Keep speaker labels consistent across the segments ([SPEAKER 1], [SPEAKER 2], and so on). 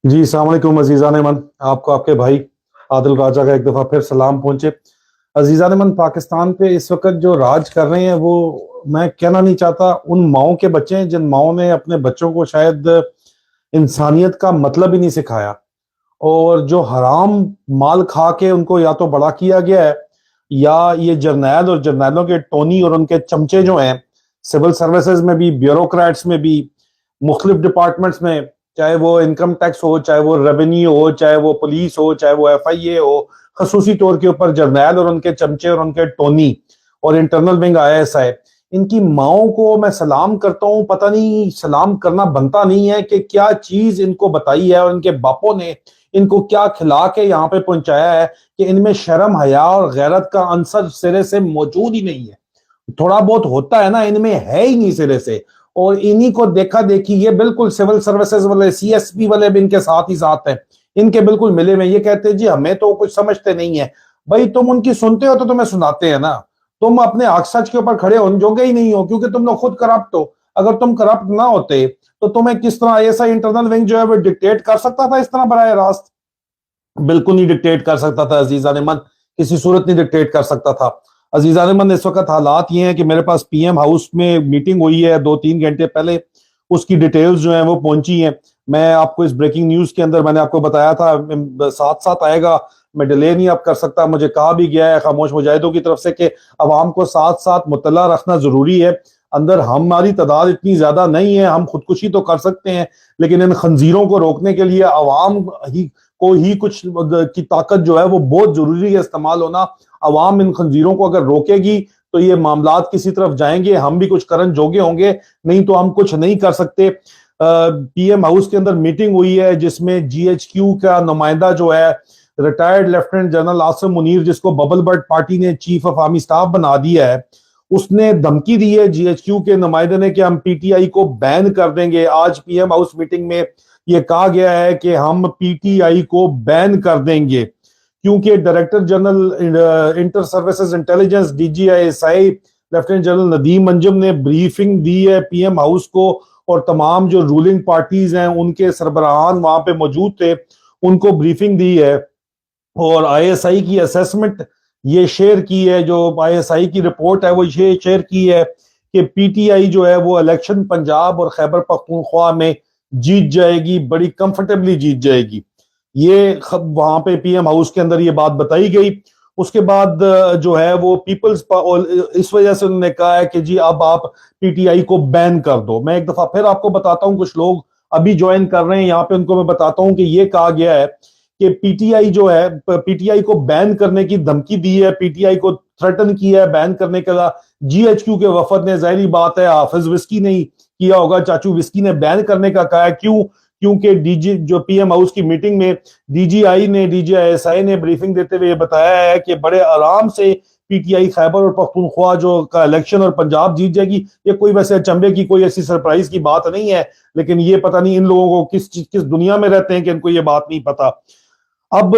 [SPEAKER 1] جی السلام علیکم عزیزان من، آپ کو آپ کے بھائی عادل راجہ کا ایک دفعہ پھر سلام پہنچے۔ عزیزان من، پاکستان پہ اس وقت جو راج کر رہے ہیں وہ میں کہنا نہیں چاہتا، ان ماؤں کے بچے ہیں جن ماؤں نے اپنے بچوں کو شاید انسانیت کا مطلب ہی نہیں سکھایا، اور جو حرام مال کھا کے ان کو یا تو بڑا کیا گیا ہے، یا یہ جرنیل اور جرنیلوں کے ٹونی اور ان کے چمچے جو ہیں سول سروسز میں بھی، بیوروکریٹس میں بھی، مختلف ڈپارٹمنٹس میں، چاہے وہ انکم ٹیکس ہو، چاہے وہ ریونیو ہو، چاہے وہ پولیس ہو، چاہے وہ ایف آئی اے ہو، خصوصی طور کے اوپر جرنیل اور ان کے چمچے اور ان کے ٹونی اور internal wing I S I, ان کی ماؤں کو میں سلام کرتا ہوں۔ پتہ نہیں سلام کرنا بنتا نہیں ہے کہ کیا چیز ان کو بتائی ہے اور ان کے باپوں نے ان کو کیا کھلا کے یہاں پہ پہنچایا ہے کہ ان میں شرم حیا اور غیرت کا عنصر سرے سے موجود ہی نہیں ہے۔ تھوڑا بہت ہوتا ہے نا، ان میں ہے ہی نہیں سرے سے، اور انہی کو دیکھا دیکھی یہ بالکل سول سروسز والے، سی ایس پی والے بھی ان کے ساتھ ہی ساتھ ہیں، ان کے بالکل ملے ہوئے، یہ کہتے ہیں جی ہمیں تو کچھ سمجھتے نہیں ہے۔ بھائی تم ان کی سنتے ہو تو تمہیں سناتے ہیں نا، تم اپنے حق سچ کے اوپر کھڑے ہو جوگے ہی نہیں ہو، کیونکہ تم لوگ خود کرپٹ ہو۔ اگر تم کرپٹ نہ ہوتے تو تمہیں کس طرح ایسا انٹرنل ونگ جو ہے وہ ڈکٹیٹ کر سکتا تھا اس طرح براہ راست؟ بالکل نہیں ڈکٹیٹ کر سکتا تھا عزیزان من، کسی صورت نہیں ڈکٹیٹ کر سکتا تھا۔ عزیزان من، اس وقت حالات یہ ہیں کہ میرے پاس پی ایم ہاؤس میں میٹنگ ہوئی ہے 2-3 گھنٹے پہلے، اس کی ڈیٹیلز جو ہیں وہ پہنچی ہیں۔ میں آپ کو اس بریکنگ نیوز کے اندر میں نے آپ کو بتایا تھا ساتھ ساتھ آئے گا، میں ڈیلے نہیں اب کر سکتا، مجھے کہا بھی گیا ہے خاموش مجاہدوں کی طرف سے کہ عوام کو ساتھ ساتھ مطلع رکھنا ضروری ہے۔ اندر ہماری تعداد اتنی زیادہ نہیں ہے، ہم خودکشی تو کر سکتے ہیں، لیکن ان خنزیروں کو روکنے کے لیے عوام ہی کو ہی کچھ کی طاقت جو ہے وہ بہت ضروری ہے استعمال ہونا۔ عوام ان خنزیروں کو اگر روکے گی تو یہ معاملات کسی طرف جائیں گے، ہم بھی کچھ کرن جوگے ہوں گے، نہیں تو ہم کچھ نہیں کر سکتے۔ پی ایم ہاؤس کے اندر میٹنگ ہوئی ہے جس میں جی ایچ کیو کا نمائندہ جو ہے retired lieutenant general Asim Munir, جس کو ببل برڈ پارٹی نے چیف آف آرمی سٹاف بنا دیا ہے، اس نے دھمکی دی ہے جی ایچ کیو کے نمائندے نے کہ ہم پی ٹی آئی کو بین کر دیں گے۔ آج پی ایم ہاؤس میٹنگ میں یہ کہا گیا ہے کہ ہم پی ٹی آئی کو بین کر دیں گے، کیونکہ director general inter services intelligence D G I S I lieutenant general Nadeem Anjum نے بریفنگ دی ہے پی ایم ہاؤس کو، اور تمام جو رولنگ پارٹیز ہیں ان کے سربراہان وہاں پہ موجود تھے، ان کو بریفنگ دی ہے، اور آئی ایس آئی کی اسیسمنٹ یہ شیئر کی ہے، جو آئی ایس آئی کی رپورٹ ہے وہ یہ شیئر کی ہے کہ پی ٹی آئی جو ہے وہ الیکشن پنجاب اور خیبر پختونخوا میں جیت جائے گی، بڑی کمفرٹیبلی جیت جائے گی۔ یہ وہاں پہ پی ایم ہاؤس کے اندر یہ بات بتائی گئی۔ اس کے بعد جو ہے وہ پیپلز اس وجہ سے انہوں نے کہا ہے کہ جی اب آپ پی ٹی آئی کو بین کر دو۔ میں ایک دفعہ پھر آپ کو بتاتا ہوں، کچھ لوگ ابھی جوائن کر رہے ہیں یہاں پہ، ان کو میں بتاتا ہوں کہ یہ کہا گیا ہے کہ پی ٹی آئی جو ہے، پی ٹی آئی کو بین کرنے کی دھمکی دی ہے، پی ٹی آئی کو تھریٹن کیا ہے بین کرنے کا جی ایچ کیو کے وفد نے۔ ظاہری بات ہے حافظ وسکی نے کیا ہوگا، چاچو وسکی نے بین کرنے کا کہا ہے۔ کیوں؟ کیونکہ ڈی جی جو پی ایم ہاؤس کی میٹنگ میں D G I S I نے بریفنگ دیتے ہوئے یہ بتایا ہے کہ بڑے آرام سے پی ٹی آئی خیبر اور پختونخوا جو کا الیکشن اور پنجاب جیت جائے گی۔ یہ کوئی ویسے اچنبے کی کوئی ایسی سرپرائز کی بات نہیں ہے، لیکن یہ پتہ نہیں ان لوگوں کو کس دنیا میں رہتے ہیں کہ ان کو یہ بات نہیں پتا۔ اب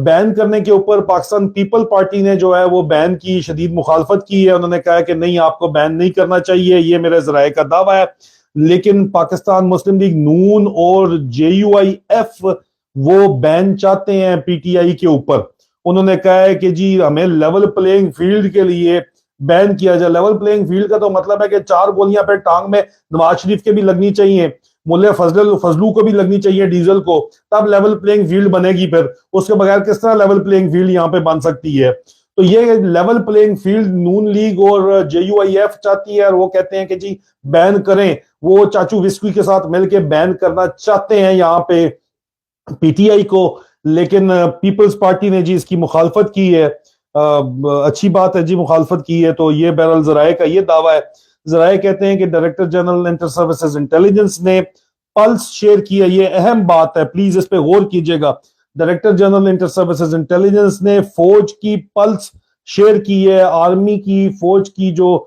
[SPEAKER 1] بین کرنے کے اوپر پاکستان پیپل پارٹی نے جو ہے وہ بین کی شدید مخالفت کی ہے، انہوں نے کہا کہ نہیں، آپ کو بین نہیں کرنا چاہیے، یہ میرے ذرائع کا دعویٰ ہے۔ لیکن پاکستان مسلم لیگ نون اور جے یو آئی ایف وہ بین چاہتے ہیں پی ٹی آئی کے اوپر۔ انہوں نے کہا ہے کہ جی ہمیں لیول پلینگ فیلڈ کے لیے بین کیا جائے۔ لیول پلینگ فیلڈ کا تو مطلب ہے کہ 4 گولیاں پہ ٹانگ میں نواز شریف کے بھی لگنی چاہیے، ملے فضلو کو بھی لگنی چاہیے، ڈیزل کو، تب لیول پلینگ فیلڈ بنے گی۔ پھر اس کے بغیر کس طرح لیول پلینگ فیلڈ یہاں پہ بن سکتی ہے؟ تو یہ لیول پلینگ فیلڈ نون لیگ اور جے یو آئی ایف چاہتی ہے، اور وہ کہتے ہیں کہ جی بین کریں۔ وہ چاچو وسکی کے ساتھ مل کے بین کرنا چاہتے ہیں یہاں پہ پی ٹی آئی کو، لیکن پیپلز پارٹی نے جی اس کی مخالفت کی ہے۔ اچھی بات ہے جی، مخالفت کی ہے تو یہ بہرحال ذرائع کا یہ دعویٰ ہے۔ ذرائع کہتے ہیں کہ director general inter services intelligence نے پلس شیئر کیا، یہ اہم بات ہے، پلیز اس پہ غور کیجئے گا۔ Director general inter services intelligence نے فوج کی پلس شیئر کی ہے، آرمی کی فوج کی جو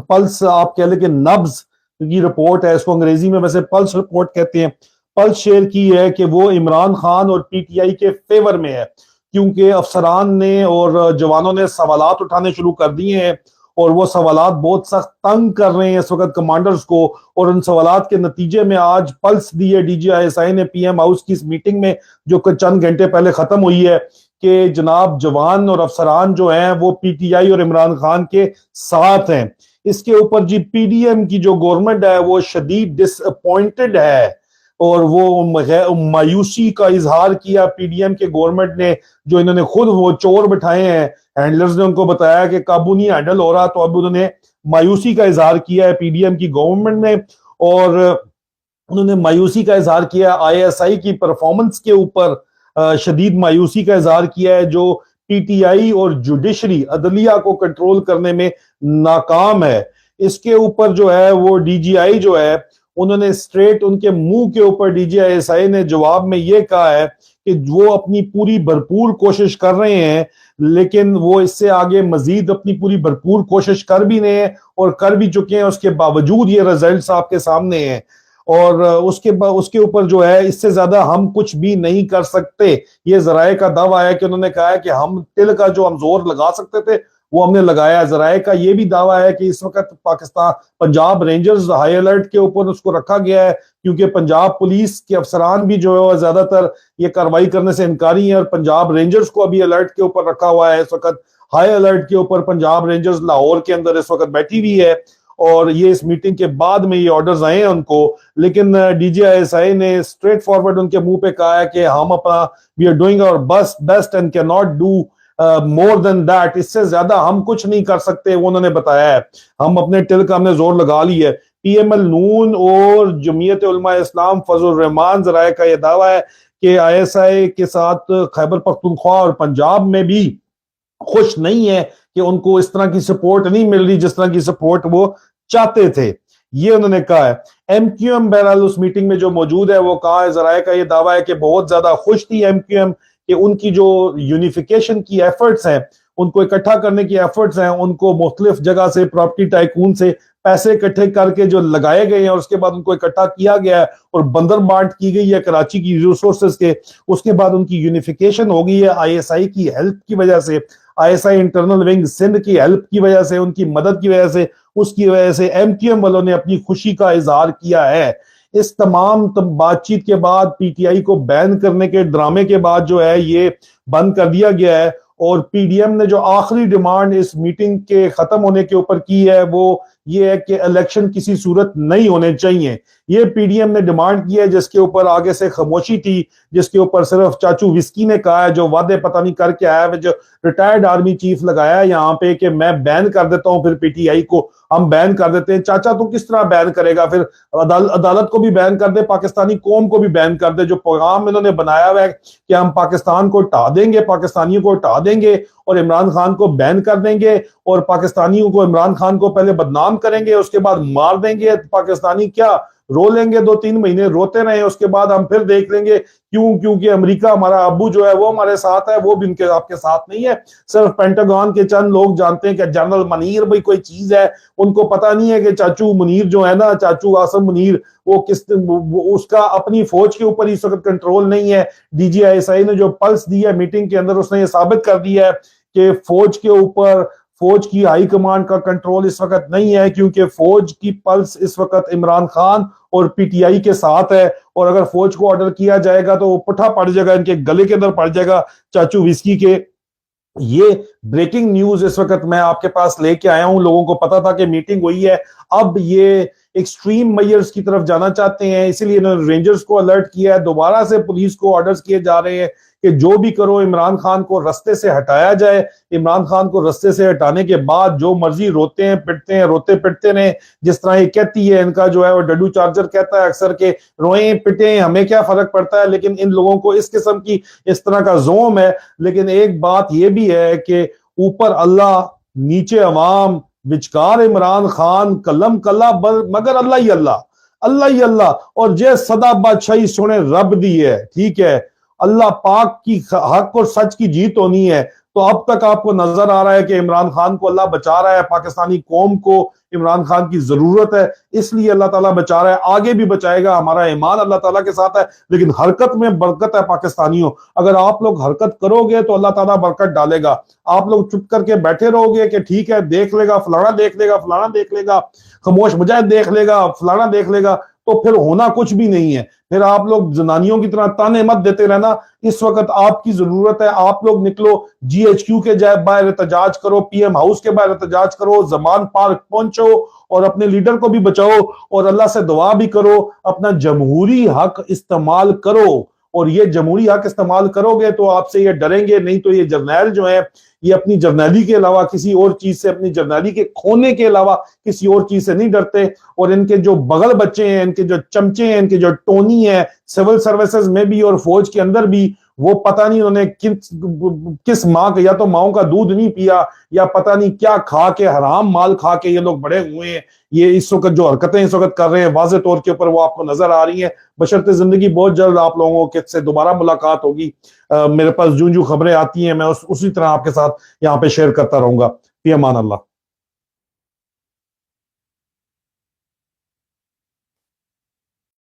[SPEAKER 1] پلس آپ کہہ لیں کہ نبض کی رپورٹ ہے، اس کو انگریزی میں ویسے پلس رپورٹ کہتے ہیں، پلس شیئر کی ہے کہ وہ عمران خان اور پی ٹی آئی کے فیور میں ہے، کیونکہ افسران نے اور جوانوں نے سوالات اٹھانے شروع کر دیے ہیں، اور وہ سوالات بہت سخت تنگ کر رہے ہیں اس وقت کمانڈرز کو، اور ان سوالات کے نتیجے میں آج پلس دی ہے DGISI نے پی ایم ہاؤس کی اس میٹنگ میں جو کہ چند گھنٹے پہلے ختم ہوئی ہے، کہ جناب جوان اور افسران جو ہیں وہ PTI اور عمران خان کے ساتھ ہیں۔ اس کے اوپر جی PDM کی جو گورنمنٹ ہے وہ شدید ڈس اپوائنٹڈ ہے، اور وہ مایوسی کا اظہار کیا PDM کے گورنمنٹ نے، جو انہوں نے خود وہ چور بٹھائے ہیں، ہینڈلرز نے ان کو بتایا کہ قابو نہیں ہینڈل ہو رہا، تو اب انہوں نے مایوسی کا اظہار کیا ہے PDM کی گورنمنٹ نے، اور انہوں نے مایوسی کا اظہار کیا ISI کی پرفارمنس کے اوپر، شدید مایوسی کا اظہار کیا ہے، جو PTI اور جوڈیشری عدلیہ کو کنٹرول کرنے میں ناکام ہے۔ اس کے اوپر جو ہے وہ DGI جو ہے انہوں نے اسٹریٹ ان کے منہ کے اوپر DGISI نے جواب میں یہ کہا ہے کہ وہ اپنی پوری بھرپور کوشش کر رہے ہیں، لیکن وہ اس سے آگے مزید اپنی پوری بھرپور کوشش کر بھی رہے ہیں اور کر بھی چکے ہیں، اس کے باوجود یہ رزلٹس آپ کے سامنے ہیں، اور اس کے اوپر جو ہے اس سے زیادہ ہم کچھ بھی نہیں کر سکتے۔ یہ ذرائع کا دعویٰ ہے کہ انہوں نے کہا ہے کہ ہم تل کا جو ہم زور لگا سکتے تھے وہ ہم نے لگایا۔ ذرائع کا یہ بھی دعویٰ ہے کہ اس وقت پنجاب رینجرز ہائی الرٹ کے اوپر اس کو رکھا گیا ہے، کیونکہ پنجاب پولیس کے افسران بھی جو ہے زیادہ تر یہ کارروائی کرنے سے انکاری ہیں، اور پنجاب رینجرز کو ابھی الرٹ کے اوپر رکھا ہوا ہے۔ اس وقت ہائی الرٹ کے اوپر پنجاب رینجرز لاہور کے اندر اس وقت بیٹھی ہوئی ہے، اور یہ اس میٹنگ کے بعد میں یہ آرڈرز آئے ہیں ان کو، لیکن DGISI نے اسٹریٹ فارورڈ ان کے منہ پہ کہا ہے کہ ہم اپنا we are doing our best and cannot do more than that, اس سے زیادہ ہم کچھ نہیں کر سکتے، وہ انہوں نے بتایا ہے۔ ہم اپنے ٹل کا ہم نے زور لگا لی ہے۔ PML نون اور جمعیت علماء اسلام فضل الرحمان ذرائع کا یہ دعویٰ ہے کہ ISI کے ساتھ خیبر پختونخوا اور پنجاب میں بھی خوش نہیں ہے، کہ ان کو اس طرح کی سپورٹ نہیں مل رہی جس طرح کی سپورٹ وہ چاہتے تھے، یہ انہوں نے کہا ہے۔ MQM بہرحال اس میٹنگ میں جو موجود ہے وہ کہا ہے، ذرائع کا یہ دعویٰ ہے کہ بہت زیادہ خوش تھی MQM کہ ان کی جو یونیفیکیشن کی ایفرٹس ہیں، ان کو اکٹھا کرنے کی ایفرٹس ہیں، ان کو مختلف جگہ سے پراپرٹی ٹائکون سے پیسے اکٹھے کر کے جو لگائے گئے ہیں اور اس کے بعد ان کو اکٹھا کیا گیا ہے اور بندر بانٹ کی گئی ہے کراچی کی ریسورسز کے، اس کے بعد ان کی یونیفیکیشن ہو گئی ہے ISI کی ہیلپ کی وجہ سے، ISI انٹرنل ونگ سندھ کی ہیلپ کی وجہ سے، ان کی مدد کی وجہ سے، اس کی وجہ سے MQM والوں نے اپنی خوشی کا اظہار کیا ہے۔ اس تمام بات چیت کے بعد PTI کو بین کرنے کے ڈرامے کے بعد جو ہے یہ بند کر دیا گیا ہے، اور PDM نے جو آخری ڈیمانڈ اس میٹنگ کے ختم ہونے کے اوپر کی ہے وہ یہ ہے کہ الیکشن کسی صورت نہیں ہونے چاہیے۔ یہ PDM نے ڈیمانڈ کی ہے، جس کے اوپر آگے سے خاموشی تھی، جس کے اوپر صرف چاچو وسکی نے کہا ہے، جو وعدے پتہ نہیں کر کے آیا ہے، جو ریٹائرڈ آرمی چیف لگایا ہے یہاں پہ کہ میں بین کر دیتا ہوں، پھر PTI کو ہم بین کر دیتے ہیں۔ چاچا تو کس طرح بین کرے گا؟ پھر عدالت کو بھی بین کر دے، پاکستانی قوم کو بھی بین کر دے۔ جو پیغام انہوں نے بنایا ہوا ہے کہ ہم پاکستان کو ٹھا دیں گے، پاکستانیوں کو ٹھا دیں گے اور عمران خان کو بین کر دیں گے، اور پاکستانیوں کو عمران خان کو پہلے بدنام کریں گے، اس کے بعد مار دیں گے۔ پاکستانی کیا رو لیں گے، 2-3 مہینے روتے رہے، اس کے بعد ہم پھر دیکھ لیں گے، کیونکہ امریکہ ہمارا ابو جو ہے وہ ہمارے ساتھ ہے، وہ بھی ان کے آپ کے ساتھ نہیں ہے۔ صرف پینٹاگون کے چند لوگ جانتے ہیں کہ جنرل منیر بھائی کوئی چیز ہے، ان کو پتہ نہیں ہے کہ چاچو منیر جو ہے نا، چاچو عاصم منیر، وہ اس کا اپنی فوج کے اوپر اس وقت کنٹرول نہیں ہے۔ DGISI نے جو پلس دی ہے میٹنگ کے اندر، اس نے یہ ثابت کر دیا ہے کہ فوج کے اوپر فوج کی ہائی کمانڈ کا کنٹرول اس وقت نہیں ہے، کیونکہ فوج کی پلس اس وقت عمران خان اور PTI کے ساتھ ہے، اور اگر فوج کو آرڈر کیا جائے گا تو وہ پٹھا پڑ جائے گا، ان کے گلے کے اندر پڑ جائے گا چاچو وسکی کے۔ یہ بریکنگ نیوز اس وقت میں آپ کے پاس لے کے آیا ہوں، لوگوں کو پتا تھا کہ میٹنگ ہوئی ہے، اب یہ ایکسٹریم میئرز کی طرف جانا چاہتے ہیں، اسی لیے انہوں نے رینجرز کو الرٹ کیا ہے، دوبارہ سے پولیس کو آرڈرز کیے جا رہے ہیں کہ جو بھی کرو عمران خان کو رستے سے ہٹایا جائے۔ عمران خان کو رستے سے ہٹانے کے بعد جو مرضی روتے ہیں پٹتے ہیں، روتے پٹتے رہیں، جس طرح یہ کہتی ہے ان کا جو ہے وہ ڈڈو چارجر کہتا ہے اکثر کہ روئیں پٹیں ہمیں کیا فرق پڑتا ہے، لیکن ان لوگوں کو اس قسم کی اس طرح کا زوم ہے۔ لیکن ایک بات یہ بھی ہے کہ اوپر اللہ، نیچے عوام، وچکار عمران خان، قلم کلا مگر اللہ ہی اللہ، اللہ ہی اللہ، اور جے صدا بادشاہی سنے رب دی ہے، ٹھیک ہے، اللہ پاک کی حق اور سچ کی جیت ہونی ہے۔ تو اب تک آپ کو نظر آ رہا ہے کہ عمران خان کو اللہ بچا رہا ہے، پاکستانی قوم کو عمران خان کی ضرورت ہے، اس لیے اللہ تعالیٰ بچا رہا ہے، آگے بھی بچائے گا، ہمارا ایمان اللہ تعالیٰ کے ساتھ ہے۔ لیکن حرکت میں برکت ہے پاکستانیوں، اگر آپ لوگ حرکت کرو گے تو اللہ تعالیٰ برکت ڈالے گا۔ آپ لوگ چپ کر کے بیٹھے رہو گے کہ ٹھیک ہے دیکھ لے گا فلانا، دیکھ لے گا فلانا، دیکھ لے گا خاموش مجاہد، دیکھ لے گا فلانا، دیکھ لے گا، تو پھر ہونا کچھ بھی نہیں ہے۔ پھر آپ لوگ زنانیوں کی طرح تانے مت دیتے رہنا۔ اس وقت آپ کی ضرورت ہے، آپ لوگ نکلو، جی ایچ کیو کے جائے باہر احتجاج کرو، پی ایم ہاؤس کے باہر احتجاج کرو، زمان پارک پہنچو اور اپنے لیڈر کو بھی بچاؤ اور اللہ سے دعا بھی کرو، اپنا جمہوری حق استعمال کرو۔ اور یہ جمہوری حق استعمال کرو گے تو آپ سے یہ ڈریں گے نہیں، تو یہ جرنیل جو ہیں یہ اپنی جرنیلی کے علاوہ کسی اور چیز سے، اپنی جرنیلی کے کھونے کے علاوہ کسی اور چیز سے نہیں ڈرتے۔ اور ان کے جو بغل بچے ہیں، ان کے جو چمچے ہیں، ان کے جو ٹونی ہیں سول سروسز میں بھی اور فوج کے اندر بھی، وہ پتہ نہیں انہوں نے کس ماں کا، یا تو ماؤں کا دودھ نہیں پیا یا پتہ نہیں کیا کھا کے، حرام مال کھا کے یہ لوگ بڑے ہوئے ہیں۔ یہ اس وقت جو حرکتیں اس وقت کر رہے ہیں واضح طور کے اوپر وہ آپ کو نظر آ رہی ہیں۔ بشرط زندگی بہت جلد آپ لوگوں کے سے دوبارہ ملاقات ہوگی۔ میرے پاس جو خبریں آتی ہیں میں اسی طرح آپ کے ساتھ یہاں پہ شیئر کرتا رہوں گا۔ فی امان اللہ۔